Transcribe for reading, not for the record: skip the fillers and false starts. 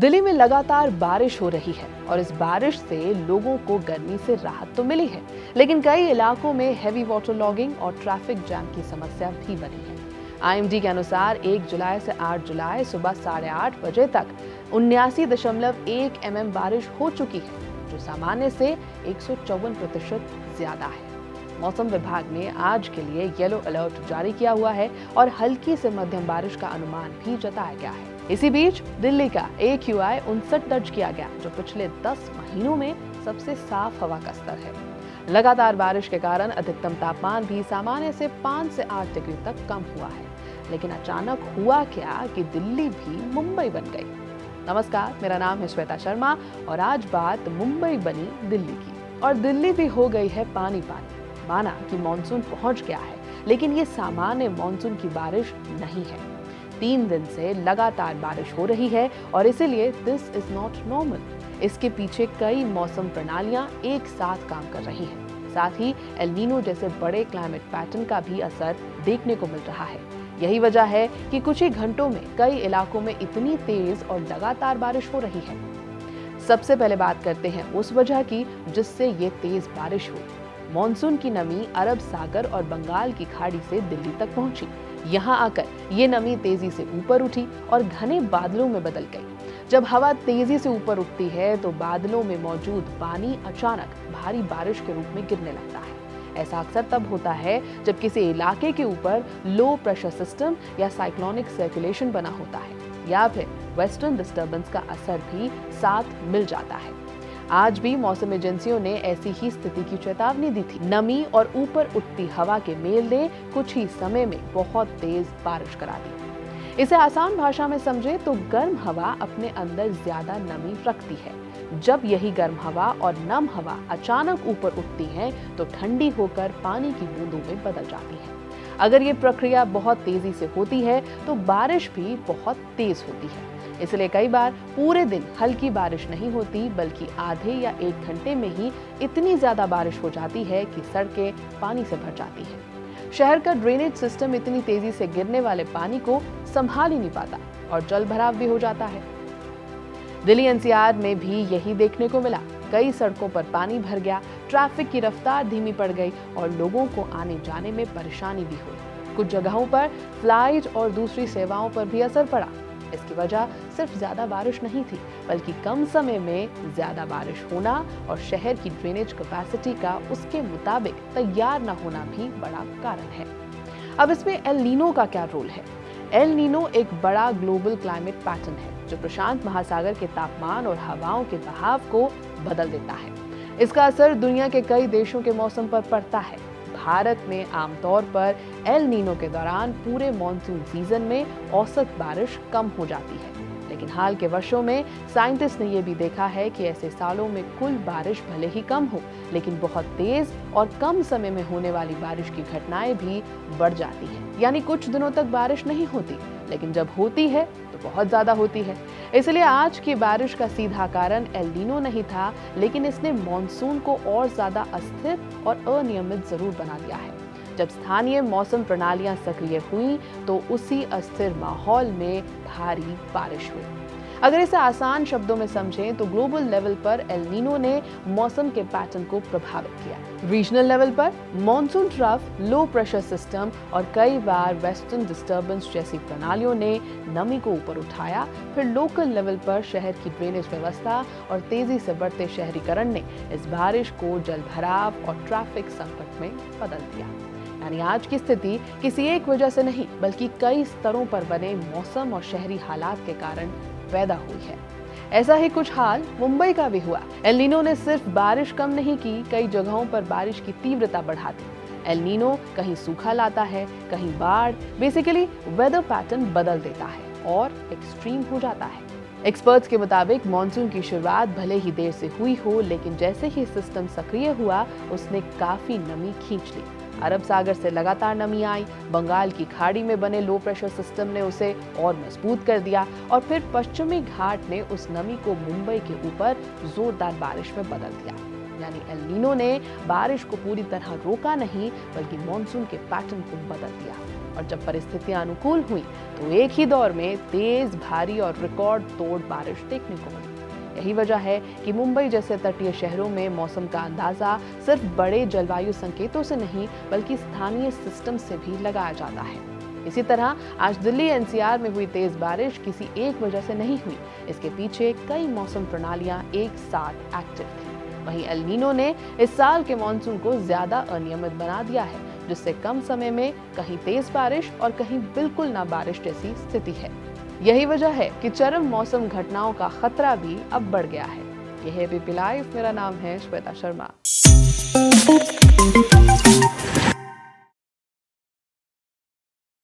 दिल्ली में लगातार बारिश हो रही है और इस बारिश से लोगों को गर्मी से राहत तो मिली है, लेकिन कई इलाकों में हैवी वाटर लॉगिंग और ट्रैफिक जैम की समस्या भी बनी है। आईएमडी के अनुसार 1 जुलाई से 8 जुलाई सुबह 8:30 बजे तक 79.1 mm बारिश हो चुकी है, जो सामान्य से 154% ज्यादा है। मौसम विभाग ने आज के लिए येलो अलर्ट जारी किया हुआ है और हल्की से मध्यम बारिश का अनुमान भी जताया गया है। इसी बीच दिल्ली का AQI 59 दर्ज किया गया, जो पिछले 10 महीनों में सबसे साफ हवा का स्तर है। लगातार बारिश के कारण अधिकतम तापमान भी सामान्य से 5 से 8 डिग्री तक कम हुआ है। लेकिन अचानक हुआ क्या कि दिल्ली भी मुंबई बन गई। नमस्कार, मेरा नाम है श्वेता शर्मा और आज बात मुंबई बनी दिल्ली की। और दिल्ली भी हो गई है पानी पानी। माना कि मॉनसून पहुंच गया है, लेकिन ये सामान्य मॉनसून की बारिश नहीं है। 3 दिन से लगातार बारिश हो रही है और इसीलिए दिस इज नॉट नॉर्मल। इसके पीछे कई मौसम प्रणालियां एक साथ काम कर रही हैं। साथ ही एल नीनो जैसे बड़े क्लाइमेट पैटर्न का भी असर देखने को मिल रहा है। यही वजह है कि कुछ ही घंटों में कई इलाकों में इतनी तेज और लगातार बारिश हो रही है। सबसे पहले बात करते हैं उस वजह की जिससे ये तेज बारिश हुई। मॉनसून की नमी अरब सागर और बंगाल की खाड़ी से दिल्ली तक पहुंची। यहाँ आकर ये नमी तेजी से ऊपर उठी और घने बादलों में बदल गई। जब हवा तेजी से ऊपर उठती है तो बादलों में मौजूद पानी अचानक भारी बारिश के रूप में गिरने लगता है। ऐसा अक्सर तब होता है जब किसी इलाके के ऊपर लो प्रेशर सिस्टम या साइक्लोनिक सर्कुलेशन बना होता है या फिर वेस्टर्न डिस्टर्बेंस का असर भी साथ मिल जाता है। आज भी मौसम एजेंसियों ने ऐसी ही स्थिति की चेतावनी दी थी। नमी और ऊपर उठती हवा के मेल ने कुछ ही समय में बहुत तेज बारिश करा दी। इसे आसान भाषा में समझे तो गर्म हवा अपने अंदर ज्यादा नमी रखती है। जब यही गर्म हवा और नम हवा अचानक ऊपर उठती है तो ठंडी होकर पानी की बूंदों में बदल जाती है। अगर ये प्रक्रिया बहुत तेजी से होती है तो बारिश भी बहुत तेज होती है। इसलिए कई बार पूरे दिन हल्की बारिश नहीं होती, बल्कि आधे या 1 घंटे में ही इतनी ज्यादा बारिश हो जाती है कि सड़कें पानी से भर जाती हैं। शहर का ड्रेनेज सिस्टम इतनी तेजी से गिरने वाले पानी को संभाल ही नहीं पाता और जल भराव भी हो जाता है। दिल्ली NCR में भी यही देखने को मिला। कई सड़कों पर पानी भर गया, ट्रैफिक की रफ्तार धीमी पड़ गई और लोगों को आने जाने में परेशानी भी हुई। कुछ जगहों पर फ्लाइट और दूसरी सेवाओं पर भी असर पड़ा। इसकी वजह सिर्फ ज्यादा बारिश नहीं थी, बल्कि कम समय में ज्यादा बारिश होना और शहर की ड्रेनेज कैपेसिटी का उसके मुताबिक तैयार न होना भी बड़ा कारण है। अब इसमें एल नीनो का क्या रोल है? एल नीनो एक बड़ा ग्लोबल क्लाइमेट पैटर्न है जो प्रशांत महासागर के तापमान और हवाओं के बहाव को बदल देता है। इसका असर दुनिया के कई देशों के मौसम पर पड़ता है। भारत में आमतौर पर एल नीनो के दौरान पूरे मॉनसून सीजन में औसत बारिश कम हो जाती है, लेकिन हाल के वर्षों में साइंटिस्ट ने यह भी देखा है कि ऐसे सालों में कुल बारिश भले ही कम हो, लेकिन बहुत तेज और कम समय में होने वाली बारिश की घटनाएं भी बढ़ जाती हैं। यानी कुछ दिनों तक बारिश नहीं होती, लेकिन जब होती है तो बहुत ज्यादा होती है। इसलिए आज की बारिश का सीधा कारण एल नीनो नहीं था, लेकिन इसने मॉनसून को और ज्यादा अस्थिर और अनियमित जरूर बना दिया है। जब स्थानीय मौसम प्रणालियां सक्रिय हुई तो उसी अस्थिर माहौल में भारी बारिश हुई। अगर इसे आसान शब्दों में समझें तो ग्लोबल लेवल पर एल नीनो ने मौसम के पैटर्न को प्रभावित किया। रीजनल लेवल पर monsoon trough, low pressure system और कई बार वेस्टर्न डिस्टर्बेंस जैसी प्रणालियों ने नमी को ऊपर उठाया। फिर लोकल लेवल पर शहर की ड्रेनेज व्यवस्था और तेजी से बढ़ते शहरीकरण ने इस बारिश को जलभराव और ट्रैफिक संकट में बदल दिया। यानी आज की स्थिति किसी एक वजह से नहीं, बल्कि कई स्तरों पर बने मौसम और शहरी हालात के कारण पैदा हुई है। ऐसा ही कुछ हाल मुंबई का भी हुआ। एल नीनो ने सिर्फ बारिश कम नहीं की, कई जगहों पर बारिश की तीव्रता बढ़ा दी। एल नीनो कहीं सूखा लाता है, कहीं बाढ़, बेसिकली वेदर पैटर्न बदल देता है और एक्सट्रीम हो जाता है। एक्सपर्ट्स के मुताबिक मॉनसून की शुरुआत भले ही देर से हुई हो, लेकिन जैसे ही सिस्टम सक्रिय हुआ उसने काफी नमी खींच ली। अरब सागर से लगातार नमी आई, बंगाल की खाड़ी में बने लो प्रेशर सिस्टम ने उसे और मजबूत कर दिया और फिर पश्चिमी घाट ने उस नमी को मुंबई के ऊपर जोरदार बारिश में बदल दिया। यानी एल नीनो ने बारिश को पूरी तरह रोका नहीं, बल्कि मॉनसून के पैटर्न को बदल दिया। और जब परिस्थितियां अनुकूल हुई तो एक ही दौर में तेज, भारी और रिकॉर्ड तोड़ बारिश देखने को मिली। यही वजह है कि मुंबई जैसे तटीय शहरों में मौसम का अंदाजा सिर्फ बड़े जलवायु संकेतों से नहीं बल्कि स्थानीय सिस्टम से भी लगाया जाता है। इसी तरह आज दिल्ली एनसीआर में हुई तेज बारिश किसी एक वजह से नहीं हुई, इसके पीछे कई मौसम प्रणालियां एक साथ एक्टिव थी। वहीं एल नीनो ने इस साल के मॉनसून को ज्यादा अनियमित बना दिया है, जिससे कम समय में कहीं तेज बारिश और कहीं बिल्कुल ना बारिश जैसी स्थिति है। यही वजह है कि चरम मौसम घटनाओं का खतरा भी अब बढ़ गया है। यह है एबीपी लाइव, मेरा नाम है श्वेता शर्मा।